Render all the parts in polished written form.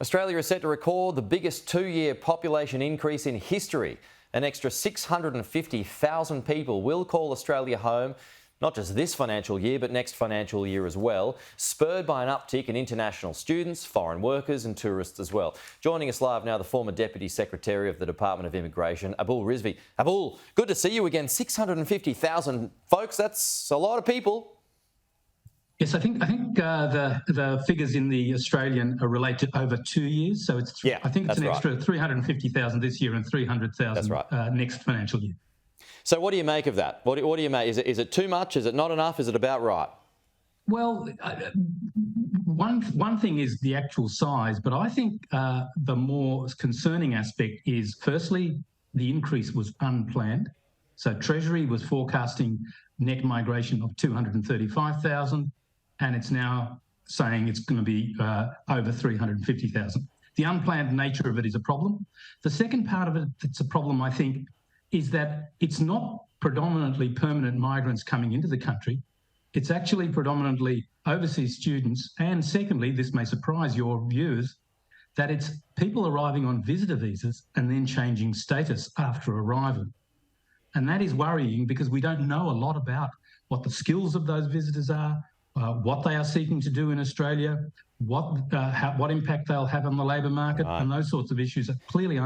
Australia is set to record the biggest two-year population increase in history. An extra 650,000 people will call Australia home, not just this financial year, but next financial year as well, spurred by an uptick in international students, foreign workers and tourists as well. Joining us live now, the former Deputy Secretary of the Department of Immigration, Abul Rizvi. Abul, good to see you again. 650,000 folks, that's a lot of people. Yes, I think the figures in the Australian are related over 2 years. So it's I think it's an extra 350,000 this year and 300,000 next financial year. So what do you make of that? What do you make? Is it too much? Is it not enough? Is it about right? Well, one thing is the actual size, but I think the more concerning aspect is, firstly, the increase was unplanned. So Treasury was forecasting net migration of 235,000, and it's now saying it's going to be over 350,000. The unplanned nature of it is a problem. The second part of it that's a problem, I think, is that it's not predominantly permanent migrants coming into the country. It's actually predominantly overseas students. And secondly, this may surprise your viewers, that it's people arriving on visitor visas and then changing status after arrival. And that is worrying because we don't know a lot about what the skills of those visitors are, what they are seeking to do in Australia, what impact they'll have on the labour market, and those sorts of issues are clearly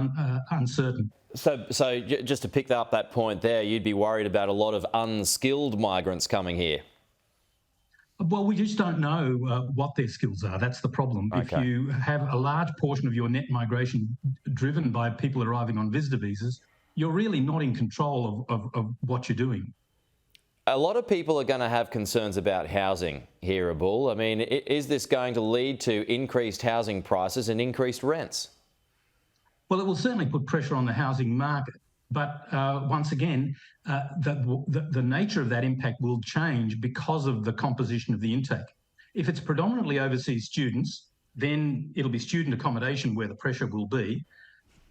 uncertain. So just to pick up that point there, you'd be worried about a lot of unskilled migrants coming here. Well, we just don't know what their skills are. That's the problem. Okay. If you have a large portion of your net migration driven by people arriving on visitor visas, you're really not in control of what you're doing. A lot of people are going to have concerns about housing here, Abul. I mean, is this going to lead to increased housing prices and increased rents? Well, it will certainly put pressure on the housing market. But once again, the nature of that impact will change because of the composition of the intake. If it's predominantly overseas students, then it'll be student accommodation where the pressure will be.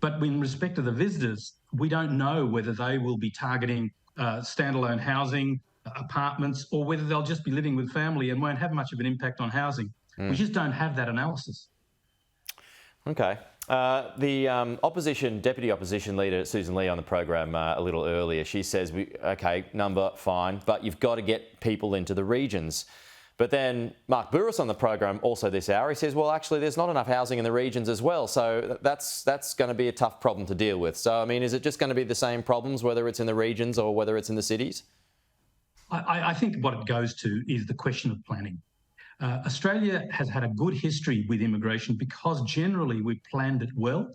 But in respect to the visitors, we don't know whether they will be targeting standalone housing, apartments, or whether they'll just be living with family and won't have much of an impact on housing. We just don't have that analysis. Okay. The Deputy Opposition Leader Susan Lee on the program a little earlier, she says, okay, number, fine, but you've got to get people into the regions. But then Mark Burris on the program also this hour, he says, well, actually, there's not enough housing in the regions as well. So that's going to be a tough problem to deal with. So, I mean, is it just going to be the same problems, whether it's in the regions or whether it's in the cities? I think what it goes to is the question of planning. Australia has had a good history with immigration because generally we've planned it well.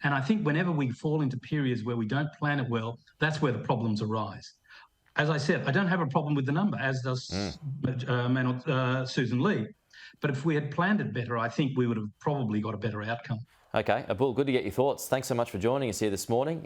And I think whenever we fall into periods where we don't plan it well, that's where the problems arise. As I said, I don't have a problem with the number, as does Susan Lee. But if we had planned it better, I think we would have probably got a better outcome. Okay, Abul, good to get your thoughts. Thanks so much for joining us here this morning.